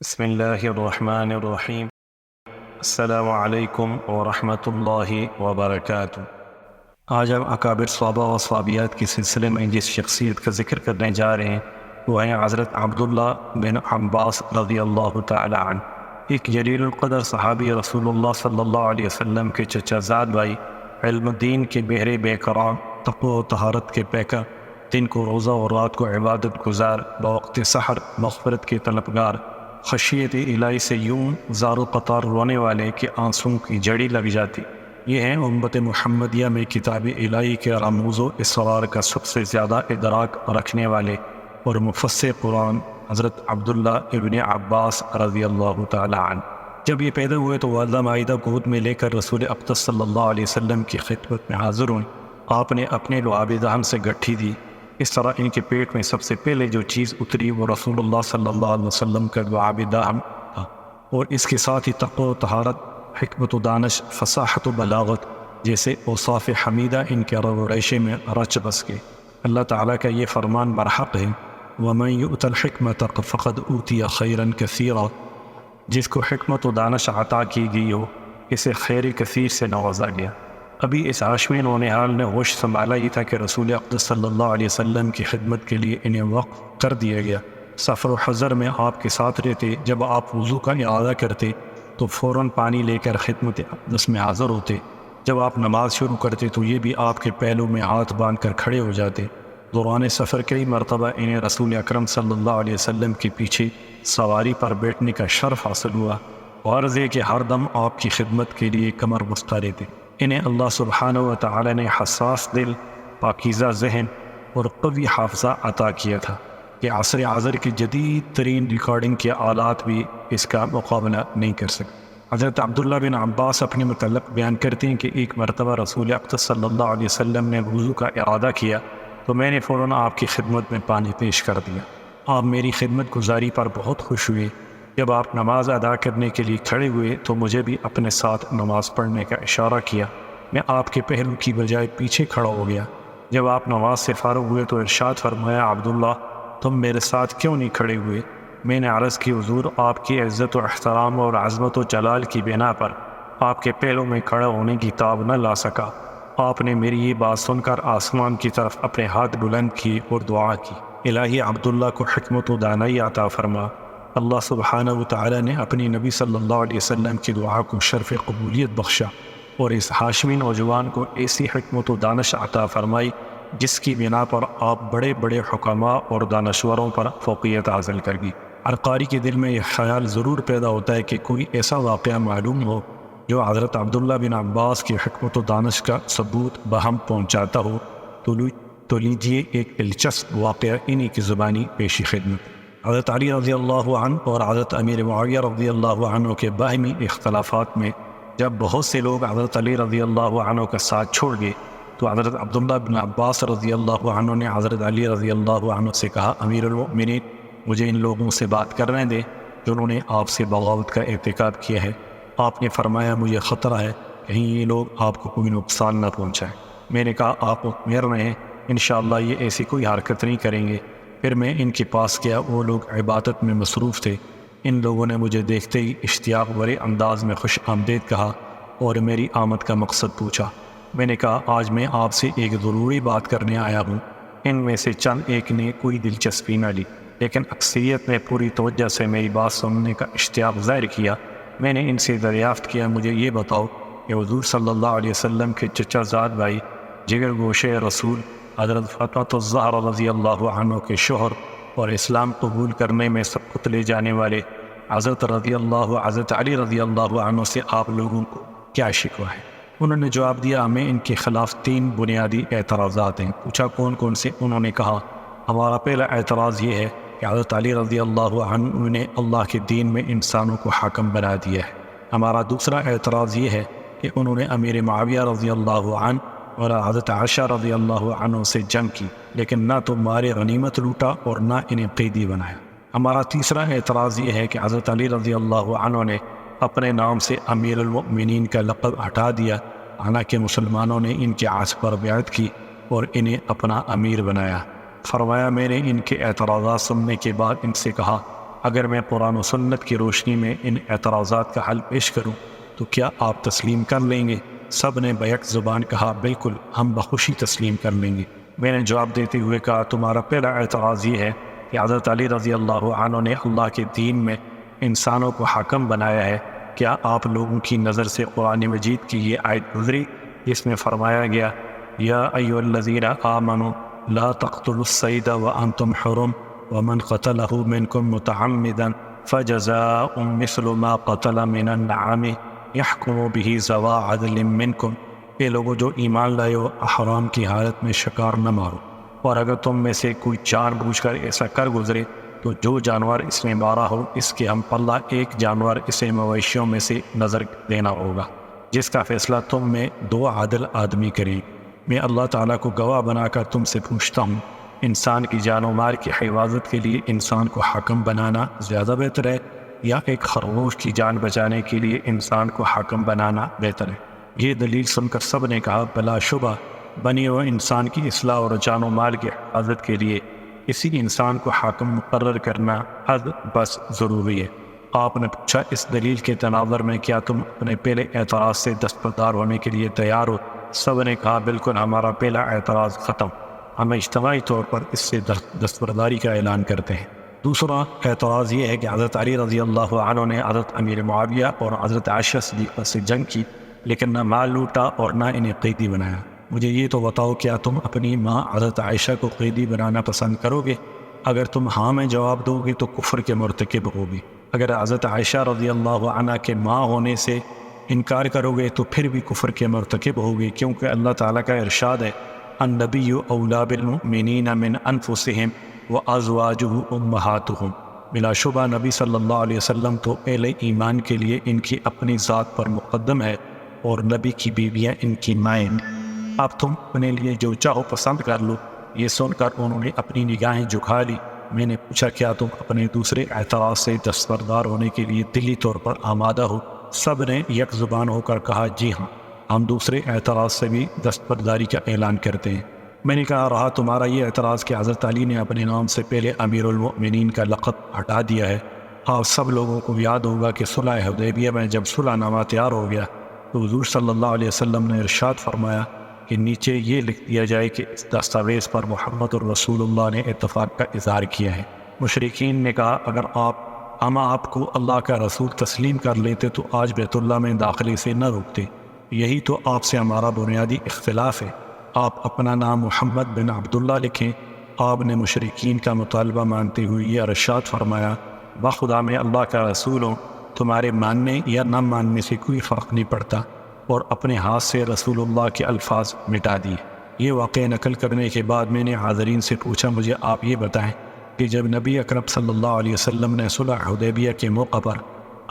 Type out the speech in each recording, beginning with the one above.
بسم اللہ الرحمن الرحیم۔ السلام علیکم ورحمۃ اللہ وبرکاتہ۔ آج ہم اکابر صحابہ و صحابیات کے سلسلے میں جس شخصیت کا ذکر کرنے جا رہے ہیں وہ ہیں حضرت عبداللہ بن عباس رضی اللہ تعالی عنہ، ایک جلیل القدر صحابی رسول اللہ صلی اللہ علیہ وسلم کے چچا زاد بھائی، علم دین کے بہرے بے قرار، تقوی و طہارت کے پیکر، دن کو روزہ اور رات کو عبادت گزار، بوقت سحر مغفرت کے طلبگار، خشیت الہی سے یوں زار و قطار رونے والے کہ آنسوں کی جڑی لگ جاتی۔ یہ ہیں امت محمدیہ میں کتاب الہی کے رموز و اسرار کا سب سے زیادہ ادراک رکھنے والے اور مفسر قرآن حضرت عبداللہ ابن عباس رضی اللہ تعالی عنہ۔ جب یہ پیدا ہوئے تو والدہ مائدہ گود میں لے کر رسول اقدس صلی اللہ علیہ وسلم کی خدمت میں حاضر ہوئیں۔ آپ نے اپنے لعاب دہن سے گٹھی دی۔ اس طرح ان کے پیٹ میں سب سے پہلے جو چیز اتری وہ رسول اللہ صلی اللہ علیہ وسلم کا لعاب دہن تھا، اور اس کے ساتھ ہی تقوی و طہارت، حکمت و دانش، فصاحت و بلاغت جیسے اوصاف حمیدہ ان کے رگ و ریشے میں رچ بس گئے۔ اللہ تعالیٰ کا یہ فرمان برحق ہے، وَمَن يُؤْتَ الْحِكْمَةَ فَقَدْ أُوتِيَ خَيْرًا كَثِيرًا۔ جس کو حکمت و دانش عطا کی گئی ہو اسے خیر کثیر سے نوازا گیا۔ ابھی اس ہاشمی نونہال نے ہوش سنبھالا ہی تھا کہ رسول اقدس صلی اللہ علیہ وسلم کی خدمت کے لیے انہیں وقف کر دیا گیا۔ سفر و حضر میں آپ کے ساتھ رہتے، جب آپ وضو کا اعادہ کرتے تو فوراً پانی لے کر خدمت اقدس میں حاضر ہوتے، جب آپ نماز شروع کرتے تو یہ بھی آپ کے پہلو میں ہاتھ باندھ کر کھڑے ہو جاتے۔ دوران سفر کئی مرتبہ انہیں رسول اکرم صلی اللہ علیہ وسلم کے پیچھے سواری پر بیٹھنے کا شرف حاصل ہوا، غرض ہے کہ ہر دم آپ کی خدمت کے لیے کمر بستہ رہتے۔ انہیں اللہ سبحانہ و تعالی نے حساس دل، پاکیزہ ذہن اور قوی حافظہ عطا کیا تھا کہ عصر حاضر کی جدید ترین ریکارڈنگ کے آلات بھی اس کا مقابلہ نہیں کر سکتے۔ حضرت عبداللہ بن عباس اپنے متعلق بیان کرتے ہیں کہ ایک مرتبہ رسول اقدس صلی اللہ علیہ وسلم نے وضو کا اعادہ کیا تو میں نے فوراً آپ کی خدمت میں پانی پیش کر دیا۔ آپ میری خدمت گزاری پر بہت خوش ہوئے۔ جب آپ نماز ادا کرنے کے لیے کھڑے ہوئے تو مجھے بھی اپنے ساتھ نماز پڑھنے کا اشارہ کیا۔ میں آپ کے پہلو کی بجائے پیچھے کھڑا ہو گیا۔ جب آپ نماز سے فارغ ہوئے تو ارشاد فرمایا، عبداللہ تم میرے ساتھ کیوں نہیں کھڑے ہوئے؟ میں نے عرض کی، حضور آپ کی عزت و احترام اور عظمت و جلال کی بنا پر آپ کے پہلو میں کھڑا ہونے کی تاب نہ لا سکا۔ آپ نے میری یہ بات سن کر آسمان کی طرف اپنے ہاتھ بلند کیے اور دعا کی، الہی عبداللہ کو حکمت و دانائی عطا فرما۔ اللہ سبحانہ و تعالی نے اپنی نبی صلی اللہ علیہ وسلم کی دعا کو شرف قبولیت بخشا اور اس ہاشمی نوجوان کو ایسی حکمت و دانش عطا فرمائی جس کی بنا پر آپ بڑے بڑے حکماء اور دانشوروں پر فوقیت حاصل کر گئی۔ ہر قاری کے دل میں یہ خیال ضرور پیدا ہوتا ہے کہ کوئی ایسا واقعہ معلوم ہو جو حضرت عبداللہ بن عباس کی حکمت و دانش کا ثبوت بہم پہنچاتا ہو، تو لیجیے ایک دلچسپ واقعہ انہی کی زبانی پیشی خدمت۔ حضرت علی رضی اللہ عنہ اور حضرت امیر معاویہ رضی اللہ عنہ کے باہمی اختلافات میں جب بہت سے لوگ حضرت علی رضی اللہ عنہ کا ساتھ چھوڑ گئے تو حضرت عبداللہ بن عباس رضی اللہ عنہ نے حضرت علی رضی اللہ عنہ سے کہا، امیر المؤمنین مجھے ان لوگوں سے بات کرنے دیں جنہوں نے آپ سے بغاوت کا ارتکاب کیا ہے۔ آپ نے فرمایا، مجھے خطرہ ہے کہیں یہ لوگ آپ کو کوئی نقصان نہ پہنچائیں۔ میں نے کہا، آپ مطمئن رہیں، انشاءاللہ یہ ایسی کوئی حرکت نہیں کریں گے۔ پھر میں ان کے پاس گیا، وہ لوگ عبادت میں مصروف تھے۔ ان لوگوں نے مجھے دیکھتے ہی اشتیاق بھرے انداز میں خوش آمدید کہا اور میری آمد کا مقصد پوچھا۔ میں نے کہا، آج میں آپ سے ایک ضروری بات کرنے آیا ہوں۔ ان میں سے چند ایک نے کوئی دلچسپی نہ لی، لیکن اکثریت نے پوری توجہ سے میری بات سننے کا اشتیاق ظاہر کیا۔ میں نے ان سے دریافت کیا، مجھے یہ بتاؤ کہ حضور صلی اللہ علیہ وسلم کے چچا زاد بھائی، جگر گوشے رسول حضرت فاطمہ الزہرا رضی اللہ عنہ کے شوہر اور اسلام قبول کرنے میں سبقت لے جانے والے حضرت علی رضی اللہ عنہ سے آپ لوگوں کو کیا شکوہ ہے؟ انہوں نے جواب دیا، ہمیں ان کے خلاف 3 بنیادی اعتراضات ہیں۔ پوچھا کون کون سے؟ انہوں نے کہا، ہمارا پہلا اعتراض یہ ہے کہ حضرت علی رضی اللہ عنہ نے اللہ کے دین میں انسانوں کو حاکم بنا دیا ہے۔ ہمارا دوسرا اعتراض یہ ہے کہ انہوں نے امیر معاویہ رضی اللہ عنہ اور حضرت عائشہ رضی اللہ عنہ سے جنگ کی، لیکن نہ تو مال غنیمت لوٹا اور نہ انہیں قیدی بنایا۔ ہمارا تیسرا اعتراض یہ ہے کہ حضرت علی رضی اللہ عنہ نے اپنے نام سے امیر المؤمنین کا لقب ہٹا دیا، حالانکہ مسلمانوں نے ان کے عہد پر بیعت کی اور انہیں اپنا امیر بنایا۔ فرمایا، میں نے ان کے اعتراضات سننے کے بعد ان سے کہا، اگر میں قرآن و سنت کی روشنی میں ان اعتراضات کا حل پیش کروں تو کیا آپ تسلیم کر لیں گے؟ سب نے بیک زبان کہا بالکل، ہم بخوشی تسلیم کر لیں گے۔ میں نے جواب دیتے ہوئے کہا تمہارا پہلا اعتراض یہ ہے کہ حضرت علی رضی اللہ عنہ نے اللہ کے دین میں انسانوں کو حاکم بنایا ہے۔ کیا آپ لوگوں کی نظر سے قرآن مجید کی یہ آیت گزری جس میں فرمایا گیا یا ایھا الذین آمنوا لا تقتلوا الصید وانتم حرم ومن قتلہ منکم متعمدا فجزاء مثل ما قتل من النعام یحکم بہ ذوی عدل منکم، اے لوگوں جو ایمان لائے ہو احرام کی حالت میں شکار نہ مارو، اور اگر تم میں سے کوئی جان بوجھ کر ایسا کر گزرے تو جو جانور اس نے مارا ہو اس کے ہم پلہ ایک جانور اسے مویشیوں میں سے نظر دینا ہوگا، جس کا فیصلہ تم میں 2 عادل آدمی کریں۔ میں اللہ تعالیٰ کو گواہ بنا کر تم سے پوچھتا ہوں، انسان کی جان و مال کی حفاظت کے لیے انسان کو حاکم بنانا زیادہ بہتر ہے یا ایک خرگوش کی جان بچانے کے لیے انسان کو حاکم بنانا بہتر ہے؟ یہ دلیل سن کر سب نے کہا بلا شبہ بنی و انسان کی اصلاح اور جان و مال کی حفاظت کے لیے اسی انسان کو حاکم مقرر کرنا حد بس ضروری ہے۔ آپ نے پوچھا اس دلیل کے تناظر میں کیا تم اپنے پہلے اعتراض سے دستبردار ہونے کے لیے تیار ہو؟ سب نے کہا بالکل، ہمارا پہلا اعتراض ختم، ہم اجتماعی طور پر اس سے دستبرداری کا اعلان کرتے ہیں۔ دوسرا اعتراض یہ ہے کہ حضرت علی رضی اللہ عنہ نے حضرت امیر معاویہ اور حضرت عائشہ صدیقہ سے جنگ کی لیکن نہ مال لوٹا اور نہ انہیں قیدی بنایا۔ مجھے یہ تو بتاؤ کیا تم اپنی ماں حضرت عائشہ کو قیدی بنانا پسند کرو گے؟ اگر تم ہاں میں جواب دو گے تو کفر کے مرتکب ہوگی، اگر حضرت عائشہ رضی اللہ عنہ کے ماں ہونے سے انکار کرو گے تو پھر بھی کفر کے مرتکب ہوگی، کیونکہ اللہ تعالیٰ کا ارشاد ہے النبی اولیٰ بالمؤمنین من انفسہم وازواجہ امہاتہم، بلا شبہ نبی صلی اللہ علیہ وسلم تو اہل ایمان کے لیے ان کی اپنی ذات پر مقدم ہے اور نبی کی بیویاں ان کی مائیں۔ اب تم اپنے لیے جو چاہو پسند کر لو۔ یہ سن کر انہوں نے اپنی نگاہیں جھکا لی۔ میں نے پوچھا کیا تم اپنے دوسرے اعتراض سے دستبردار ہونے کے لیے دلی طور پر آمادہ ہو؟ سب نے یک زبان ہو کر کہا جی ہاں، ہم دوسرے اعتراض سے بھی دستبرداری کا اعلان کرتے ہیں۔ میں نے کہا رہا تمہارا یہ اعتراض کہ حضرت علی نے اپنے نام سے پہلے امیر المؤمنین کا لقب ہٹا دیا ہے۔ آپ سب لوگوں کو یاد ہوگا کہ صلح حدیبیہ میں جب صلح نامہ تیار ہو گیا تو حضور صلی اللہ علیہ وسلم نے ارشاد فرمایا کہ نیچے یہ لکھ دیا جائے کہ اس دستاویز پر محمد الرسول اللہ نے اتفاق کا اظہار کیا ہے۔ مشرکین نے کہا اگر ہم آپ کو اللہ کا رسول تسلیم کر لیتے تو آج بیت اللہ میں داخلے سے نہ روکتے، یہی تو آپ سے ہمارا بنیادی اختلاف ہے۔ آپ اپنا نام محمد بن عبداللہ لکھیں۔ آپ نے مشرکین کا مطالبہ مانتے ہوئے یہ ارشاد فرمایا بخدا میں اللہ کا رسول ہوں، تمہارے ماننے یا نہ ماننے سے کوئی فرق نہیں پڑتا، اور اپنے ہاتھ سے رسول اللہ کے الفاظ مٹا دیے۔ یہ واقعہ نقل کرنے کے بعد میں نے حاضرین سے پوچھا مجھے آپ یہ بتائیں کہ جب نبی اکرم صلی اللہ علیہ وسلم نے صلح حدیبیہ کے موقع پر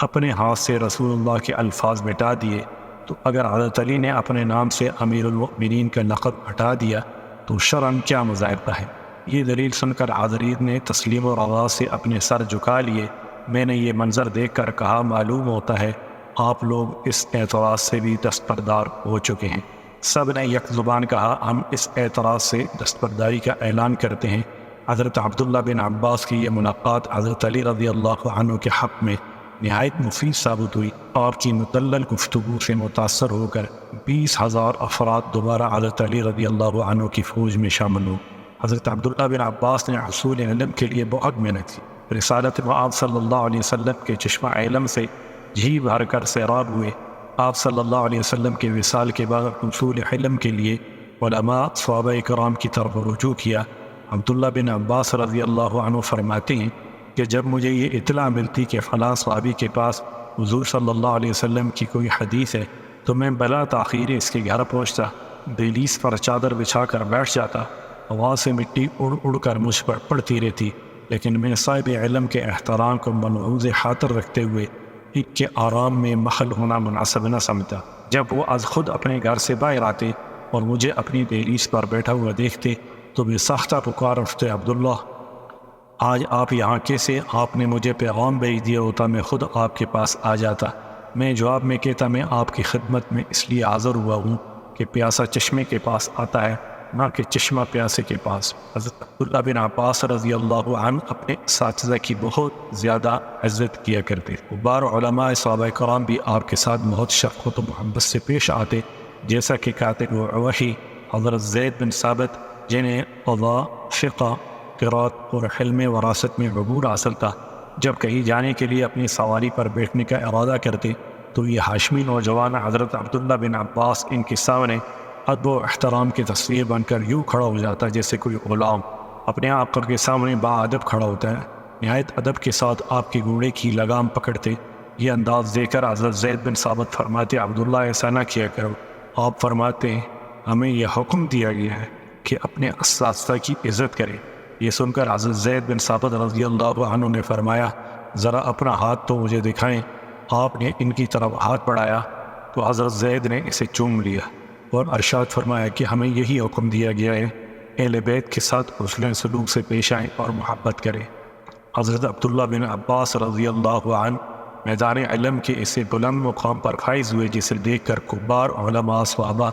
اپنے ہاتھ سے رسول اللہ کے الفاظ مٹا دیے تو اگر حضرت علی نے اپنے نام سے امیر المؤمنین کا لقب ہٹا دیا تو شرعاً کیا مذائقہ ہے؟ یہ دلیل سن کر حاضرین نے تسلیم و رضا سے اپنے سر جھکا لیے۔ میں نے یہ منظر دیکھ کر کہا معلوم ہوتا ہے آپ لوگ اس اعتراض سے بھی دستبردار ہو چکے ہیں۔ سب نے یک زبان کہا ہم اس اعتراض سے دستبرداری کا اعلان کرتے ہیں۔ حضرت عبداللہ بن عباس کی یہ ملاقات حضرت علی رضی اللہ عنہ کے حق میں نہایت مفید ثابت ہوئی۔ آپ کی مدلل گفتگو سے متاثر ہو کر 20,000 افراد دوبارہ حضرت علی رضی اللہ عنہ کی فوج میں شامل ہو۔ حضرت عبداللہ بن عباس نے حصول علم کے لیے بہت محنت کی۔ رسالت آپ صلی اللہ علیہ وسلم کے چشمہ علم سے جھی بھر کر سیراب ہوئے۔ آپ صلی اللہ علیہ وسلم کے وصال کے بعد حصول علم کے لیے علماء صحابہ کرام کی طرف رجوع کیا۔ عبداللہ بن عباس رضی اللہ عنہ فرماتے ہیں کہ جب مجھے یہ اطلاع ملتی کہ فلاں صحابی کے پاس حضور صلی اللہ علیہ وسلم کی کوئی حدیث ہے تو میں بلا تاخیر اس کے گھر پہنچتا، دہلیز پر چادر بچھا کر بیٹھ جاتا، ہوا سے مٹی اڑ اڑ کر مجھ پر پڑتی رہتی، لیکن میں صاحب علم کے احترام کو ملحوظ خاطر رکھتے ہوئے ایک کے آرام میں محل ہونا مناسب نہ سمجھتا۔ جب وہ از خود اپنے گھر سے باہر آتے اور مجھے اپنی دہلیز پر بیٹھا ہوا دیکھتے تو میں ساختہ پکار اٹھتے عبداللہ آج آپ یہاں کیسے؟ آپ نے مجھے پیغام بھیج دیا ہوتا میں خود آپ کے پاس آ جاتا۔ میں جواب میں کہتا میں آپ کی خدمت میں اس لیے حاضر ہوا ہوں کہ پیاسا چشمے کے پاس آتا ہے، نہ کہ چشمہ پیاسے کے پاس۔ حضرت عبداللہ بن عباس رضی اللہ عنہ اپنے اساتذہ کی بہت زیادہ عزت کیا کرتے۔ بار علماء صحابہ کرام بھی آپ کے ساتھ بہت شفقت و محبت سے پیش آتے، جیسا کہ کاتب وحی حضرت زید بن ثابت، جنہیں قضاء، فقہ، قرات اور علم وراثت میں عبور حاصل تھا، جب کہیں جانے کے لیے اپنی سواری پر بیٹھنے کا ارادہ کرتے تو یہ ہاشمی نوجوان حضرت عبداللہ بن عباس ان کے سامنے ادب و احترام کی تصویر بن کر یوں کھڑا ہو جاتا جیسے کوئی غلام اپنے آقا کے سامنے باادب کھڑا ہوتا ہے۔ نہایت ادب کے ساتھ آپ کے گھوڑے کی لگام پکڑتے۔ یہ انداز دیکھ کر حضرت زید بن ثابت فرماتے، عبداللہ ایسا نہ کیا کرو۔ آپ فرماتے ہیں ہمیں یہ حکم دیا گیا ہے کہ اپنے اساتذہ کی عزت کریں۔ یہ سن کر حضرت زید بن ثابت رضی اللہ عنہ نے فرمایا، ذرا اپنا ہاتھ تو مجھے دکھائیں۔ آپ نے ان کی طرف ہاتھ بڑھایا تو حضرت زید نے اسے چوم لیا اور ارشاد فرمایا کہ ہمیں یہی حکم دیا گیا ہے، اہل بیت کے ساتھ حسن سلوک سے پیش آئیں اور محبت کریں۔ حضرت عبداللہ بن عباس رضی اللہ عنہ میدان علم کے اسے بلند مقام پر فائز ہوئے، جسے دیکھ کر کبار علماء صحابہ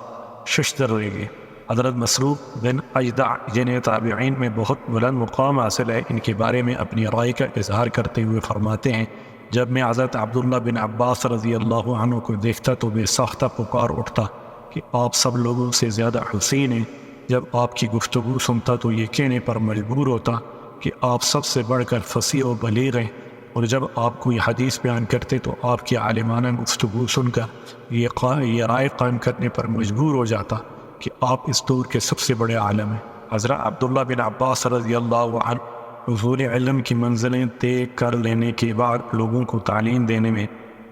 ششدر رہ گئے۔ حضرت مسروق بن اجدع، جنہیں تابعین میں بہت بلند مقام حاصل ہے، ان کے بارے میں اپنی رائے کا اظہار کرتے ہوئے فرماتے ہیں، جب میں حضرت عبداللہ بن عباس رضی اللہ عنہ کو دیکھتا تو بے ساختہ پکار اٹھتا کہ آپ سب لوگوں سے زیادہ حسین ہیں۔ جب آپ کی گفتگو سنتا تو یہ کہنے پر مجبور ہوتا کہ آپ سب سے بڑھ کر فصیح و بلیغ ہیں، اور جب آپ کوئی حدیث بیان کرتے تو آپ کی عالمانہ گفتگو سن کر یہ رائے قائم کرنے پر مجبور ہو جاتا کہ آپ اس دور کے سب سے بڑے عالم ہیں۔ حضرت عبداللہ بن عباس رضی اللہ عنہ حضور علم کی منزلیں طے کر لینے کے بعد لوگوں کو تعلیم دینے میں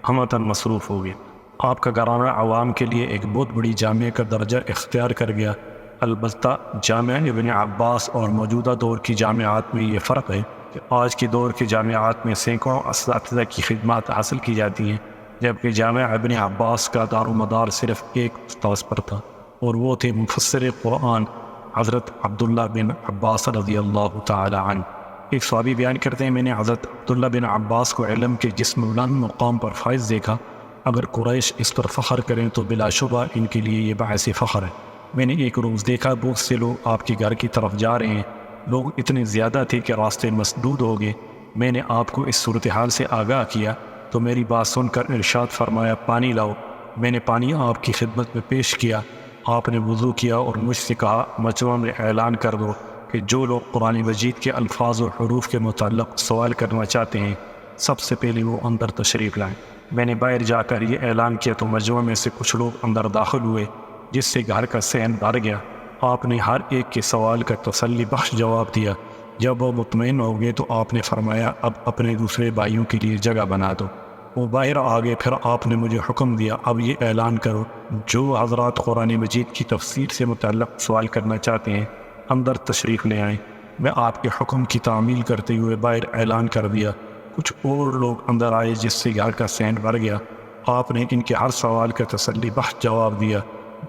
ہمتاً مصروف ہو گئے۔ آپ کا گھرانہ عوام کے لیے ایک بہت بڑی جامعہ کا درجہ اختیار کر گیا۔ البتہ جامعہ ابن عباس اور موجودہ دور کی جامعات میں یہ فرق ہے کہ آج کے دور کے جامعات میں سینکڑوں اساتذہ کی خدمات حاصل کی جاتی ہیں، جبکہ جامعہ ابن عباس کا دار و مدار صرف ایک استاذ پر تھا، اور وہ تھے مفسر قرآن حضرت عبداللہ بن عباس رضی اللہ تعالی عنہ۔ ایک صحابی بیان کرتے ہیں، میں نے حضرت عبداللہ بن عباس کو علم کے جسم بلند مقام پر فائز دیکھا۔ اگر قریش اس پر فخر کریں تو بلا شبہ ان کے لیے یہ باعث فخر ہے۔ میں نے ایک روز دیکھا بہت سے لوگ آپ کے گھر کی طرف جا رہے ہیں، لوگ اتنے زیادہ تھے کہ راستے مسدود ہو گئے۔ میں نے آپ کو اس صورتحال سے آگاہ کیا تو میری بات سن کر ارشاد فرمایا، پانی لاؤ۔ میں نے پانی آپ کی خدمت میں پیش کیا۔ آپ نے وضو کیا اور مجھ سے کہا، مجمع میں اعلان کر دو کہ جو لوگ قرآن مجید کے الفاظ و حروف کے متعلق سوال کرنا چاہتے ہیں، سب سے پہلے وہ اندر تشریف لائیں۔ میں نے باہر جا کر یہ اعلان کیا تو مجمع میں سے کچھ لوگ اندر داخل ہوئے، جس سے گھر کا صحن بھر گیا۔ آپ نے ہر ایک کے سوال کا تسلی بخش جواب دیا۔ جب وہ مطمئن ہو گئے تو آپ نے فرمایا، اب اپنے دوسرے بھائیوں کے لیے جگہ بنا دو۔ وہ باہر آ گئے، پھر آپ نے مجھے حکم دیا، اب یہ اعلان کرو، جو حضرات قرآن مجید کی تفسیر سے متعلق سوال کرنا چاہتے ہیں اندر تشریف لے آئیں۔ میں آپ کے حکم کی تعمیل کرتے ہوئے باہر اعلان کر دیا۔ کچھ اور لوگ اندر آئے، جس سے گھر کا صحن بھر گیا۔ آپ نے ان کے ہر سوال کا تسلی بخش جواب دیا۔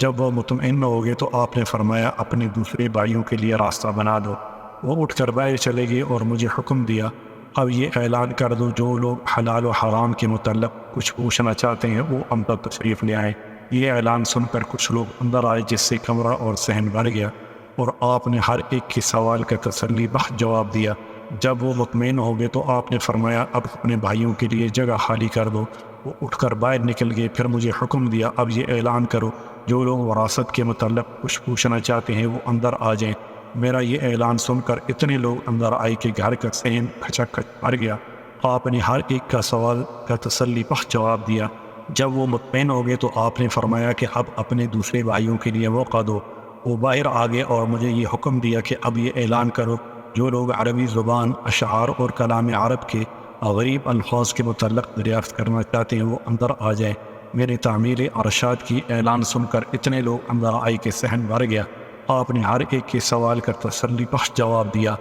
جب وہ مطمئن ہو گئے تو آپ نے فرمایا، اپنے دوسرے بھائیوں کے لیے راستہ بنا دو۔ وہ اٹھ کر باہر چلے گئے اور مجھے حکم دیا، اب یہ اعلان کر دو، جو لوگ حلال و حرام کے متعلق کچھ پوچھنا چاہتے ہیں وہ اندر تشریف لے آئیں۔ یہ اعلان سن کر کچھ لوگ اندر آئے، جس سے کمرہ اور صحن بھر گیا، اور آپ نے ہر ایک کے سوال کا تسلی بخش جواب دیا۔ جب وہ مطمئن ہو گئے تو آپ نے فرمایا، اب اپنے بھائیوں کے لیے جگہ خالی کر دو۔ وہ اٹھ کر باہر نکل گئے، پھر مجھے حکم دیا، اب یہ اعلان کرو، جو لوگ وراثت کے متعلق کچھ پوچھنا چاہتے ہیں وہ اندر آ جائیں۔ میرا یہ اعلان سن کر اتنے لوگ اندر آئے کہ گھر کا صحن کھچک بھر گیا۔ آپ نے ہر ایک کا سوال کا تسلی بخش جواب دیا۔ جب وہ مطمئن ہو گئے تو آپ نے فرمایا کہ اب اپنے دوسرے بھائیوں کے لیے موقع دو۔ وہ باہر آ گئے اور مجھے یہ حکم دیا کہ اب یہ اعلان کرو، جو لوگ عربی زبان، اشعار اور کلام عرب کے غریب الفاظ کے متعلق دریافت کرنا چاہتے ہیں وہ اندر آ جائیں۔ میرے تعمیر ارشاد کی اعلان سن کر اتنے لوگ اندر آئے کہ صحن بھر گیا۔ آپ نے ہر ایک کے سوال کا تسلی بخش جواب دیا۔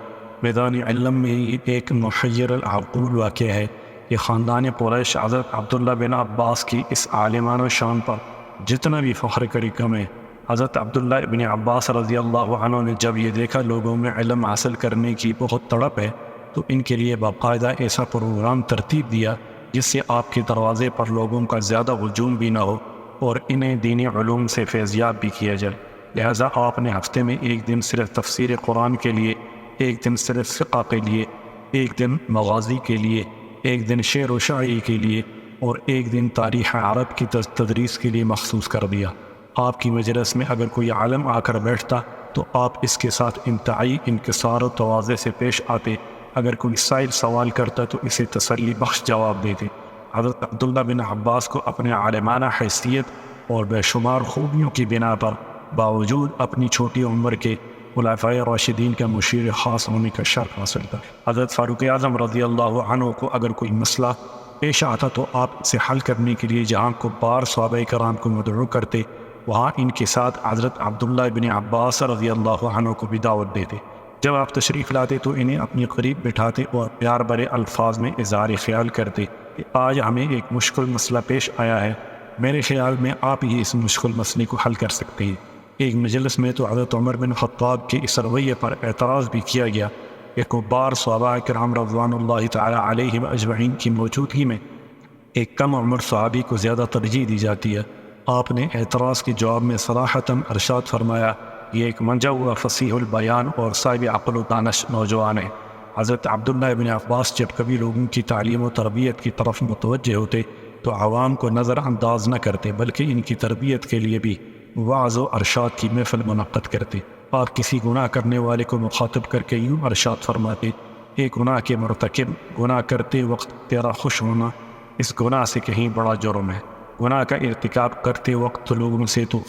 میدان علم میں یہ ایک محیر العقول واقعہ ہے کہ خاندان قریش حضرت عبداللہ بن عباس کی اس عالمانہ شان پر جتنا بھی فخر کری کم ہے۔ حضرت عبداللہ ابن عباس رضی اللہ عنہ نے جب یہ دیکھا لوگوں میں علم حاصل کرنے کی بہت تڑپ ہے تو ان کے لیے باقاعدہ ایسا پروگرام ترتیب دیا جس سے آپ کے دروازے پر لوگوں کا زیادہ ہجوم بھی نہ ہو اور انہیں دینی علوم سے فیضیاب بھی کیا جائے۔ لہٰذا آپ نے ہفتے میں ایک دن صرف تفسیر قرآن کے لیے، ایک دن صرف فقہ کے لیے، ایک دن مغازی کے لیے، ایک دن شعر و شاعری کے لیے اور ایک دن تاریخ عرب کی تدریس کے لیے مخصوص کر دیا۔ آپ کی مجلس میں اگر کوئی عالم آ کر بیٹھتا تو آپ اس کے ساتھ انتہائی انکسار و تواضع سے پیش آتے، اگر کوئی سائل سوال کرتا تو اسے تسلی بخش جواب دیتے۔ حضرت عبداللہ بن عباس کو اپنے عالمانہ حیثیت اور بے شمار خوبیوں کی بنا پر باوجود اپنی چھوٹی عمر کے خلفائے راشدین کا مشیر خاص ہونے کا شرف حاصل تھا۔ حضرت فاروق اعظم رضی اللہ عنہ کو اگر کوئی مسئلہ پیش آتا تو آپ اسے حل کرنے کے لیے جہاں کو بار صحابہ کرام کو مدعو کرتے، وہاں ان کے ساتھ حضرت عبداللہ بن عباس رضی اللہ عنہ کو بھی دعوت دیتے۔ جب آپ تشریف لاتے تو انہیں اپنی قریب بٹھاتے اور پیار بھرے الفاظ میں اظہار خیال کرتے کہ آج ہمیں ایک مشکل مسئلہ پیش آیا ہے، میرے خیال میں آپ ہی اس مشکل مسئلے کو حل کر سکتے ہیں۔ ایک مجلس میں تو حضرت عمر بن خطاب کے اس رویے پر اعتراض بھی کیا گیا کہ کبار صحابہ کرام رضوان اللہ تعالی علیہم اجمعین کی موجودگی میں ایک کم عمر صحابی کو زیادہ ترجیح دی جاتی ہے۔ آپ نے اعتراض کے جواب میں صراحتاً ارشاد فرمایا، یہ ایک منجا ہوا فصیح البیان اور صاحب عقل و دانش نوجوان ہے۔ حضرت عبداللہ بن عباس جب کبھی لوگوں کی تعلیم و تربیت کی طرف متوجہ ہوتے تو عوام کو نظر انداز نہ کرتے بلکہ ان کی تربیت کے لیے بھی وعظ و ارشاد کی محفل منعقد کرتے۔ آپ کسی گناہ کرنے والے کو مخاطب کر کے یوں ارشاد فرماتے، اے گناہ کے مرتکب، گناہ کرتے وقت تیرا خوش ہونا اس گناہ سے کہیں بڑا جرم ہے۔ گناہ کا ارتکاب کرتے وقت لوگوں سے تو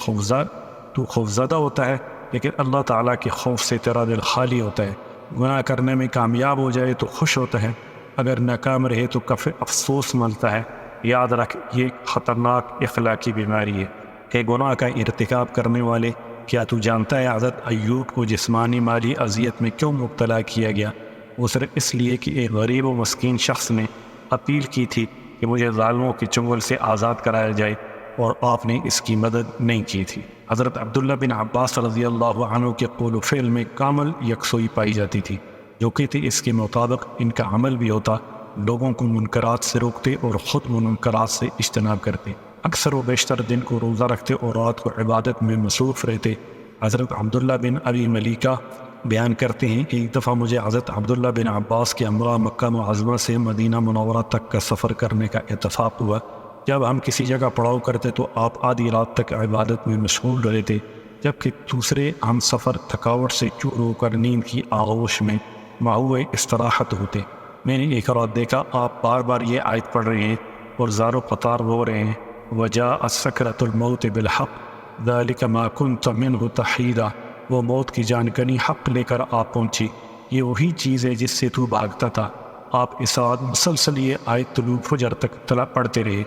خوفزدہ ہوتا ہے، لیکن اللہ تعالیٰ کے خوف سے تیرا دل خالی ہوتا ہے۔ گناہ کرنے میں کامیاب ہو جائے تو خوش ہوتا ہے، اگر ناکام رہے تو کفر افسوس ملتا ہے۔ یاد رکھ، یہ خطرناک اخلاقی بیماری ہے کہ گناہ کا ارتکاب کرنے والے، کیا تو جانتا ہے حضرت ایوب کو جسمانی مالی اذیت میں کیوں مبتلا کیا گیا؟ وہ صرف اس لیے کہ ایک غریب و مسکین شخص نے اپیل کی تھی کہ مجھے ظالموں کے چنگل سے آزاد کرایا جائے، اور آپ نے اس کی مدد نہیں کی تھی۔ حضرت عبداللہ بن عباس رضی اللہ عنہ کے قول و فعل میں کامل یکسوئی پائی جاتی تھی، جو کہ تھی اس کے مطابق ان کا عمل بھی ہوتا، لوگوں کو منکرات سے روکتے اور خود منکرات سے اجتناب کرتے، اکثر و بیشتر دن کو روزہ رکھتے اور رات کو عبادت میں مصروف رہتے۔ حضرت عبداللہ بن ابی ملیکہ بیان کرتے ہیں، ایک دفعہ مجھے حضرت عبداللہ بن عباس کے ہمراہ مکہ معظمہ سے مدینہ منورہ تک کا سفر کرنے کا اتفاق ہوا۔ جب ہم کسی جگہ پڑاؤ کرتے تو آپ آدھی رات تک عبادت میں مشغول رہتے، جبکہ دوسرے ہم سفر تھکاوٹ سے چور ہو کر نیند کی آغوش میں ماحول استراحت ہوتے۔ میں نے ایک رات دیکھا آپ بار بار یہ آیت پڑھ رہے ہیں اور زار و قطار رو رہے ہیں، وَجَاءَ سَكْرَةُ الْمَوْتِ بِالْحَقِّ ذَلِكَ مَا كُنْتَ مِنْهُ تَحِيدًا، وہ موت کی جانکنی حق لے کر آپ پہنچی، یہ وہی چیز ہے جس سے تو بھاگتا تھا۔ آپ اس رات مسلسل یہ آیت طلوع فجر تک پڑھتے رہے۔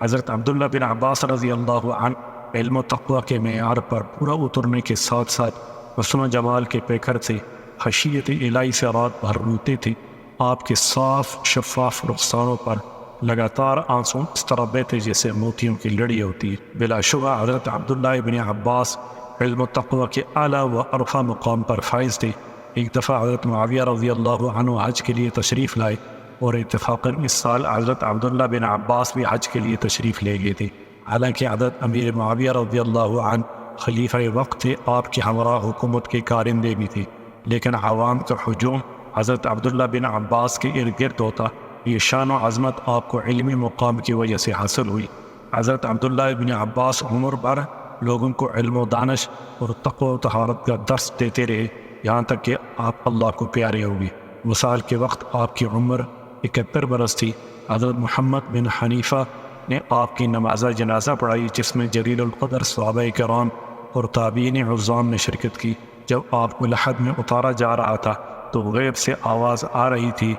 حضرت عبداللہ بن عباس رضی اللہ عنہ علم و تقوی کے معیار پر پورا اترنے کے ساتھ ساتھ حسن و جمال کے پیکر سے خشیت الہی سے رات بھر روتے تھے۔ آپ کے صاف شفاف رخساروں پر لگاتار آنسو اس طرح بہتے جیسے موتیوں کی لڑی ہوتی ہے۔ بلا شبہ حضرت عبداللہ بن عباس علم و تقوی کے اعلیٰ و عرفہ مقام پر فائز تھے۔ ایک دفعہ حضرت معاویہ رضی اللہ عنہ حج کے لیے تشریف لائے اور اتفاقاً اس سال حضرت عبداللہ بن عباس بھی حج کے لیے تشریف لے گئے تھے۔ حالانکہ حضرت امیر معاویہ رضی اللہ عنہ خلیفہ وقت تھے، آپ کے ہمراہ حکومت کے کارندے بھی تھے، لیکن عوام کا ہجوم حضرت عبداللہ بن عباس کے ارد گرد ہوتا۔ یہ شان و عظمت آپ کو علمی مقام کی وجہ سے حاصل ہوئی۔ حضرت عبداللہ بن عباس عمر بھر لوگوں کو علم و دانش اور تقوی و طہارت کا درس دیتے رہے، یہاں تک کہ آپ اللہ کو پیارے ہوئے۔ وصال کے وقت آپ کی عمر 71 برس تھی۔ حضرت محمد بن حنیفہ نے آپ کی نماز جنازہ پڑھائی، جس میں جلیل القدر صحابہ کرام اور تابعین عظام نے شرکت کی۔ جب آپ کو لحد میں اتارا جا رہا تھا تو غیب سے آواز آ رہی تھی،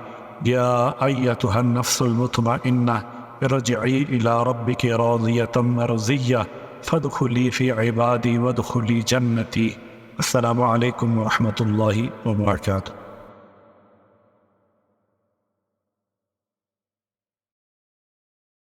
یا ایتھا النفس المطمئنہ ارجعی الی ربک راضیۃ مرضیہ فادخلی فی عبادی وادخلی جنتی۔ السلام علیکم ورحمۃ اللہ وبرکاتہ۔